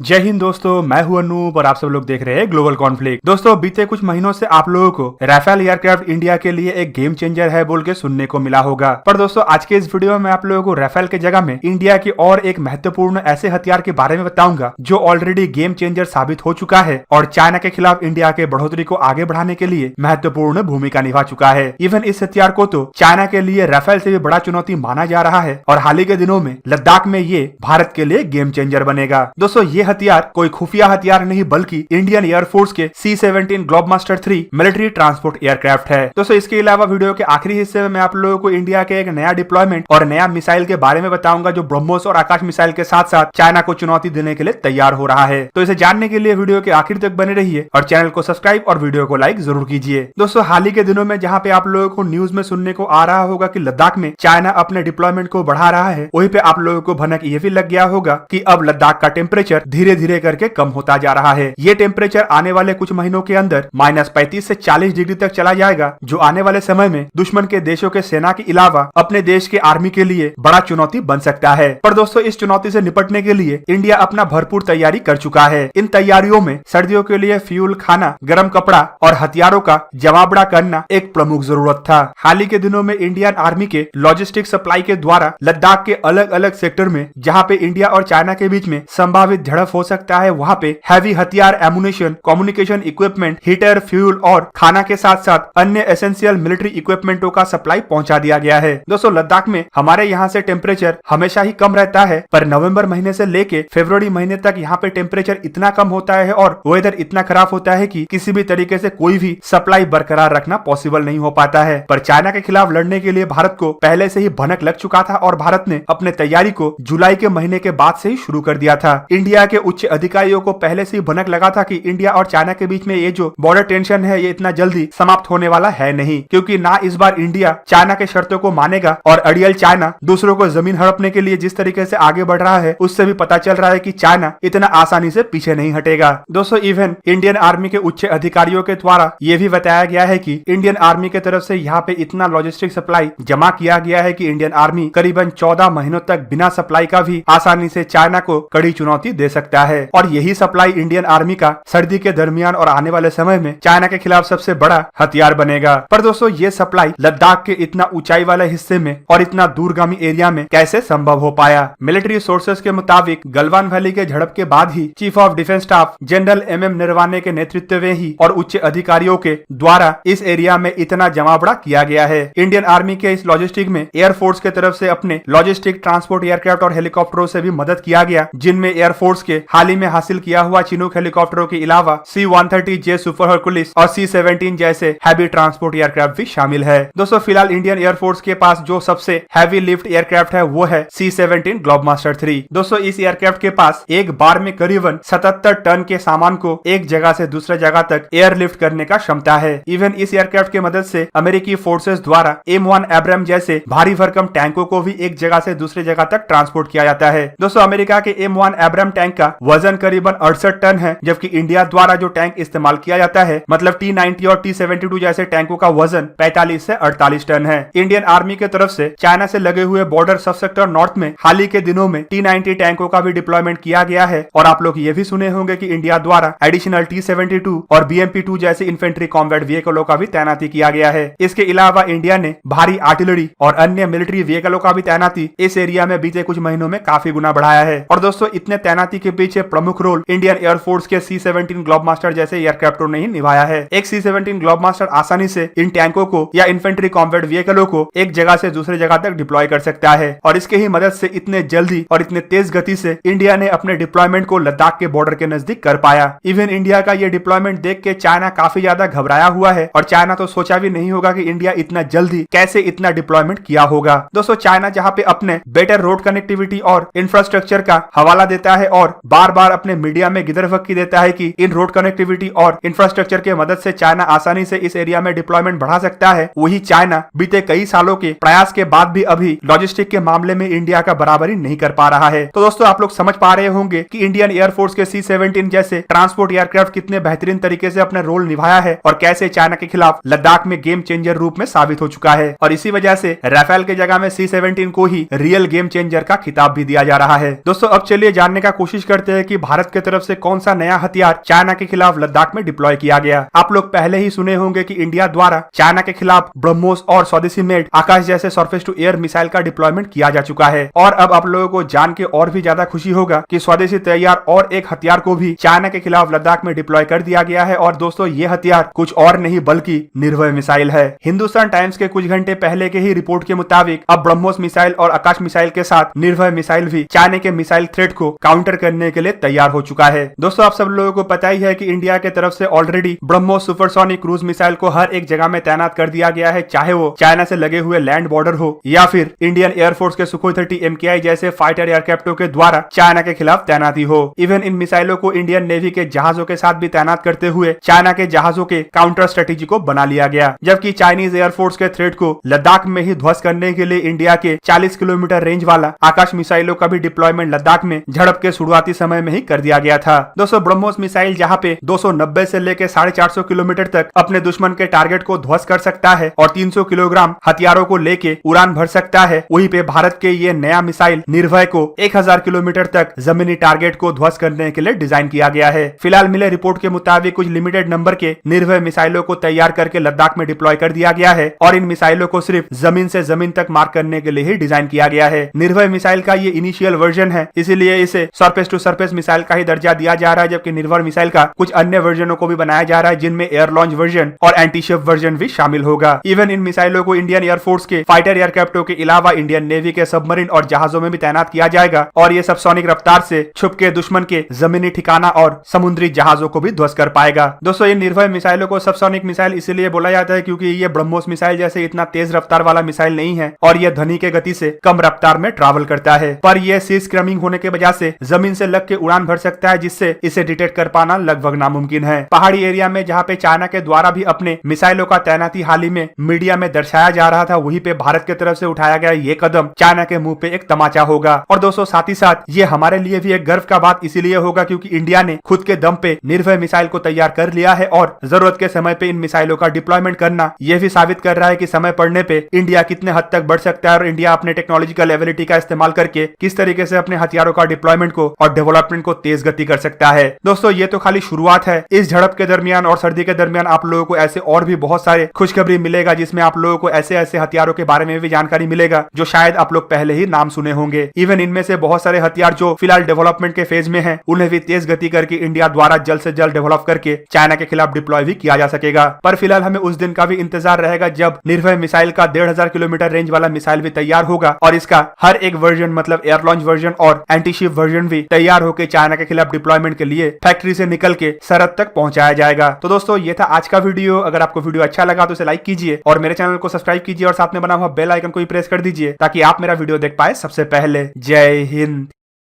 जय हिंद दोस्तों, मैं हूं अनूप और आप सब लोग देख रहे हैं ग्लोबल कॉन्फ्लिक्ट। दोस्तों, बीते कुछ महीनों से आप लोगों को राफेल एयरक्राफ्ट इंडिया के लिए एक गेम चेंजर है बोल के सुनने को मिला होगा। पर दोस्तों, आज के इस वीडियो में आप लोगों को राफेल के जगह में इंडिया की और एक महत्वपूर्ण ऐसे हथियार के बारे में बताऊंगा जो ऑलरेडी गेम चेंजर साबित हो चुका है और चाइना के खिलाफ इंडिया के बढ़ोतरी को आगे बढ़ाने के लिए महत्वपूर्ण भूमिका निभा चुका है। इवन इस हथियार को तो चाइना के लिए राफेल से भी बड़ा चुनौती माना जा रहा है और हाल ही के दिनों में लद्दाख में ये भारत के लिए गेम चेंजर बनेगा। दोस्तों, ये हथियार कोई खुफिया हथियार नहीं बल्कि इंडियन एयरफोर्स के C-17 Globemaster 3 military transport aircraft है। दोस्तों, इसके अलावा वीडियो के आखिरी हिस्से में मैं आप लोगों को इंडिया के एक नया डिप्लॉयमेंट और नया मिसाइल के बारे में बताऊंगा जो ब्रह्मोस और आकाश मिसाइल के साथ साथ चाइना को चुनौती देने के लिए तैयार हो रहा है। तो इसे जानने के लिए वीडियो के आखिर तक बने रहिए और चैनल को सब्सक्राइब और वीडियो को लाइक जरूर कीजिए। दोस्तों, हाल ही के दिनों में जहाँ पे आप लोगों को न्यूज में सुनने को आ रहा होगा कि लद्दाख में चाइना अपने डिप्लॉयमेंट को बढ़ा रहा है, वहीं पे आप लोगों को भनक ये भी लग गया होगा कि अब लद्दाख का टेम्परेचर धीरे धीरे करके कम होता जा रहा है। ये टेम्परेचर आने वाले कुछ महीनों के अंदर -35 से 40 डिग्री तक चला जाएगा, जो आने वाले समय में दुश्मन के देशों के सेना के अलावा अपने देश के आर्मी के लिए बड़ा चुनौती बन सकता है। पर दोस्तों, इस चुनौती से निपटने के लिए इंडिया अपना भरपूर तैयारी कर चुका है। इन तैयारियों में सर्दियों के लिए फ्यूल, खाना, गर्म कपड़ा और हथियारों का जमावड़ा करना एक प्रमुख जरूरत था। हाल ही के दिनों में इंडियन आर्मी के लॉजिस्टिक सप्लाई के द्वारा लद्दाख के अलग अलग सेक्टर में जहाँ पे इंडिया और चाइना के बीच में संभावित झड़प हो सकता है, वहाँ पे हैवी हथियार, ammunition, communication equipment, heater, fuel और खाना के साथ साथ अन्य एसेंशियल मिलिट्री इक्विपमेंटों का सप्लाई पहुंचा दिया गया है। दोस्तों, लद्दाख में हमारे यहाँ से टेम्परेचर हमेशा ही कम रहता है, पर नवंबर महीने से लेके फरवरी महीने तक यहाँ पे टेम्परेचर इतना कम होता है और वेदर इतना खराब होता है कि किसी भी तरीके से कोई भी सप्लाई बरकरार रखना पॉसिबल नहीं हो पाता है। पर चाइना के खिलाफ लड़ने के लिए भारत को पहले से ही भनक लग चुका था और भारत ने अपने तैयारी को जुलाई के महीने के बाद से ही शुरू कर दिया था। इंडिया के उच्च अधिकारियों को पहले से ही भनक लगा था कि इंडिया और चाइना के बीच में ये जो बॉर्डर टेंशन है ये इतना जल्दी समाप्त होने वाला है नहीं, क्योंकि ना इस बार इंडिया चाइना के शर्तों को मानेगा और अड़ियल चाइना दूसरों को जमीन हड़पने के लिए जिस तरीके से आगे बढ़ रहा है उससे भी पता चल रहा है कि चाइना इतना आसानी से पीछे नहीं हटेगा। दोस्तों, इवन इंडियन आर्मी के उच्च अधिकारियों के द्वारा ये भी बताया गया है कि इंडियन आर्मी के तरफ से यहाँ पे इतना लॉजिस्टिक सप्लाई जमा किया गया है कि इंडियन आर्मी करीबन 14 महीनों तक बिना सप्लाई का भी आसानी से चाइना को कड़ी चुनौती दे सकता है। और यही सप्लाई इंडियन आर्मी का सर्दी के दरमियान और आने वाले समय में चाइना के खिलाफ सबसे बड़ा हथियार बनेगा। पर दोस्तों, ये सप्लाई लद्दाख के इतना ऊंचाई वाले हिस्से में और इतना दूरगामी एरिया में कैसे संभव हो पाया? मिलिट्री सोर्सेस के मुताबिक गलवान वैली के झड़प के बाद ही chief of defence staff general MM Naravane के नेतृत्व में ही और उच्च अधिकारियों के द्वारा इस एरिया में इतना जमावड़ा किया गया है। इंडियन आर्मी के इस लॉजिस्टिक में एयरफोर्स के तरफ से अपने लॉजिस्टिक ट्रांसपोर्ट एयरक्राफ्ट और हेलीकॉप्टरों से भी मदद किया गया, जिनमें एयरफोर्स के हाल ही में हासिल किया हुआ चिनूक हेलीकॉप्टरों के अलावा C-130J सुपर हरकुलिस और C-17 जैसे हैवी ट्रांसपोर्ट एयरक्राफ्ट भी शामिल है। दोस्तों, फिलहाल इंडियन एयरफोर्स के पास जो सबसे हैवी लिफ्ट एयरक्राफ्ट है वो है C-17 ग्लोबमास्टर 3। दोस्तों, इस एयरक्राफ्ट के पास एक बार में करीबन 77 टन के सामान को एक जगह से दूसरे जगह तक एयरलिफ्ट करने का क्षमता है। इवन इस एयरक्राफ्ट की मदद से अमेरिकी फोर्सेस द्वारा M1 एब्राम जैसे भारी भरकम टैंकों को भी एक जगह से दूसरे जगह तक ट्रांसपोर्ट किया जाता है। दोस्तों, अमेरिका के M1 एब्राम टैंक का वजन करीबन 68 टन है, जबकि इंडिया द्वारा जो टैंक इस्तेमाल किया जाता है मतलब T-90 और T-72 जैसे टैंकों का वजन 45 से 48 टन है। इंडियन आर्मी के तरफ से चाइना से लगे हुए बॉर्डर सब सेक्टर नॉर्थ में हाल ही के दिनों में T-90 टैंकों का भी डिप्लॉयमेंट किया गया है और आप लोग ये भी सुने होंगे कि इंडिया द्वारा एडिशनल T-72 और BMP-2 जैसे इन्फेंट्री कॉम्बैट व्हीकलों का भी तैनाती किया गया है। इसके अलावा इंडिया ने भारी आर्टिलरी और अन्य मिलिट्री व्हीकलों का भी तैनाती इस एरिया में बीते कुछ महीनों में काफी गुना बढ़ाया है। और दोस्तों, इतने तैनाती के पीछे प्रमुख रोल इंडियन एयरफोर्स के C-17 ग्लोबमास्टर जैसे एयरक्राफ्टों ने ही निभाया है। एक C-17 ग्लोबमास्टर आसानी से इन टैंकों को या इन्फेंट्री कॉम्बैट व्हीकलों को एक जगह से दूसरे जगह तक डिप्लॉय कर सकता है और इसके ही मदद से इतने जल्दी और इतने तेज गति से इंडिया ने अपने डिप्लॉयमेंट को लद्दाख के बॉर्डर के नजदीक कर पाया। इवन इंडिया का ये डिप्लॉयमेंट देख के चाइना काफी ज्यादा घबराया हुआ है और चाइना तो सोचा भी नहीं होगा कि इंडिया इतना जल्दी कैसे इतना डिप्लॉयमेंट किया होगा। दोस्तों, चाइना जहाँ पे अपने बेटर रोड कनेक्टिविटी और इंफ्रास्ट्रक्चर का हवाला देता है और बार बार अपने मीडिया में गिदरफक्की देता है कि इन रोड कनेक्टिविटी और इंफ्रास्ट्रक्चर के मदद से चाइना आसानी से इस एरिया में डिप्लॉयमेंट बढ़ा सकता है, वही चाइना बीते कई सालों के प्रयास के बाद भी अभी लॉजिस्टिक के मामले में इंडिया का बराबरी नहीं कर पा रहा है। तो दोस्तों, आप लोग समझ पा रहे होंगे कि इंडियन एयरफोर्स के C-17 जैसे ट्रांसपोर्ट एयरक्राफ्ट कितने बेहतरीन तरीके से अपने रोल निभाया है और कैसे चाइना के खिलाफ लद्दाख में गेम चेंजर रूप में साबित हो चुका है। और इसी वजह से राफेल के जगह में C-17 को ही रियल गेम चेंजर का खिताब भी दिया जा रहा है। दोस्तों, अब चलिए जानने का कोशिश करते हैं कि भारत की तरफ से कौन सा नया हथियार चाइना के खिलाफ लद्दाख में डिप्लॉय किया गया। आप लोग पहले ही सुने होंगे कि इंडिया द्वारा चाइना के खिलाफ ब्रह्मोस और स्वदेशी मेड आकाश जैसे सरफेस टू एयर मिसाइल का डिप्लॉयमेंट किया जा चुका है। और अब आप लोगों को जान के और भी ज्यादा खुशी होगा कि स्वदेशी तैयार और एक हथियार को भी चाइना के खिलाफ लद्दाख में डिप्लॉय कर दिया गया है। और दोस्तों ये हथियार कुछ और नहीं बल्कि निर्भय मिसाइल है। हिंदुस्तान टाइम्स के कुछ घंटे पहले के ही रिपोर्ट के मुताबिक अब ब्रह्मोस मिसाइल और आकाश मिसाइल के साथ निर्भय मिसाइल भी चाइना के मिसाइल थ्रेट को काउंटर करने के लिए तैयार हो चुका है। दोस्तों आप सब लोगों को पता ही है कि इंडिया के तरफ से already BrahMos supersonic cruise missile को हर एक जगह में तैनात कर दिया गया है, चाहे वो चाइना से लगे हुए लैंड बॉर्डर हो या फिर इंडियन एयरफोर्स के सुखोई 30 MKI जैसे फाइटर एयरक्राफ्टों के द्वारा चाइना के खिलाफ तैनाती हो। इवन इन मिसाइलों को इंडियन नेवी के जहाजों के साथ भी तैनात करते हुए चाइना के जहाजों के काउंटर स्ट्रेटेजी को बना लिया गया। जबकि चाइनीज एयरफोर्स के थ्रेट को लद्दाख में ही ध्वस्त करने के लिए इंडिया के 40 किलोमीटर रेंज वाला आकाश मिसाइलों का भी डिप्लॉयमेंट लद्दाख में झड़प के शुरुआती समय में ही कर दिया गया था। दोस्तों ब्रह्मोस मिसाइल जहां पे 290 से लेकर 450 किलोमीटर तक अपने दुश्मन के टारगेट को ध्वस्त कर सकता है और 300 किलोग्राम हथियारों को लेके उड़ान भर सकता है, वहीं पे भारत के ये नया मिसाइल निर्भय को 1000 किलोमीटर तक जमीनी टारगेट को ध्वस्त करने के लिए डिजाइन किया गया है। फिलहाल मिले रिपोर्ट के मुताबिक कुछ लिमिटेड नंबर के निर्भय मिसाइलों को तैयार करके लद्दाख में डिप्लॉय कर दिया गया है और इन मिसाइलों को सिर्फ जमीन से जमीन तक मार करने के लिए ही डिजाइन किया गया है। निर्भय मिसाइल का ये इनिशियल वर्जन है, इसीलिए इसे सरफेस टू सरफेस मिसाइल का ही दर्जा दिया जा रहा है। जबकि निर्भय मिसाइल का कुछ अन्य वर्जनों को भी बनाया जा रहा है, जिनमें एयर लॉन्च वर्जन और एंटी शिप वर्जन भी शामिल होगा। इवन इन मिसाइलों को इंडियन एयरफोर्स के फाइटर एयरक्राफ्टों के अलावा इंडियन नेवी के सबमरीन और जहाजों में भी तैनात किया जाएगा और ये सबसोनिक रफ्तार से छुप के दुश्मन के जमीनी ठिकाना और समुद्री जहाजों को भी ध्वस्त कर पाएगा। दोस्तों इन निर्भय मिसाइलों को सबसोनिक मिसाइल इसलिए बोला जाता है क्योंकि ये ब्रह्मोस मिसाइल जैसे इतना तेज रफ्तार वाला मिसाइल नहीं है और यह ध्वनि के गति से कम रफ्तार में ट्रैवल करता है, पर यह सी स्क्रैमिंग होने के वजह से जमीन से लग के उड़ान भर सकता है, जिससे इसे डिटेक्ट कर पाना लगभग नामुमकिन है। पहाड़ी एरिया में जहाँ पे चाइना के द्वारा भी अपने मिसाइलों का तैनाती हाल ही में मीडिया में दर्शाया जा रहा था, वहीं पे भारत की तरफ से उठाया गया ये कदम चाइना के मुंह पे एक तमाचा होगा। और दोस्तों साथ ही साथ ये हमारे लिए भी एक गर्व का बात इसीलिए होगा क्योंकि इंडिया ने खुद के दम पे निर्भय मिसाइल को तैयार कर लिया है और जरूरत के समय पे इन मिसाइलों का डिप्लॉयमेंट करना यह भी साबित कर रहा है कि समय पड़ने पे इंडिया कितने हद तक बढ़ सकता है और इंडिया अपने टेक्नोलॉजिकल एबिलिटी का इस्तेमाल करके किस तरीके से अपने हथियारों का डिप्लॉयमेंट को और डेवलपमेंट को तेज गति कर सकता है। दोस्तों ये तो खाली शुरुआत है। इस झड़प के दरमियान और सर्दी के दरमियान आप लोगों को ऐसे और भी बहुत सारे खुशखबरी मिलेगा, जिसमें आप लोगों को ऐसे ऐसे हथियारों के बारे में भी जानकारी मिलेगा जो शायद आप लोग पहले ही नाम सुने होंगे। इवन इनमें से बहुत सारे हथियार जो फिलहाल डेवलपमेंट के फेज में है, उन्हें भी तेज गति करके इंडिया द्वारा जल्द से जल्द डेवलप करके चाइना के खिलाफ डिप्लॉय भी किया जा सकेगा। पर फिलहाल हमें उस दिन का भी इंतजार रहेगा जब निर्भय मिसाइल का 1500 किलोमीटर रेंज वाला मिसाइल भी तैयार होगा और इसका हर एक वर्जन मतलब एयर लॉन्च वर्जन और एंटी शिप वर्जन भी तैयार होकर चाइना के खिलाफ डिप्लॉयमेंट के लिए फैक्ट्री से निकल के सरहद तक पहुंचाया जाएगा। तो दोस्तों ये था आज का वीडियो। अगर आपको वीडियो अच्छा लगा तो इसे लाइक कीजिए और मेरे चैनल को सब्सक्राइब कीजिए और साथ में बना हुआ बेल आइकन को भी प्रेस कर दीजिए ताकि आप मेरा वीडियो देख पाए सबसे पहले। जय हिंद।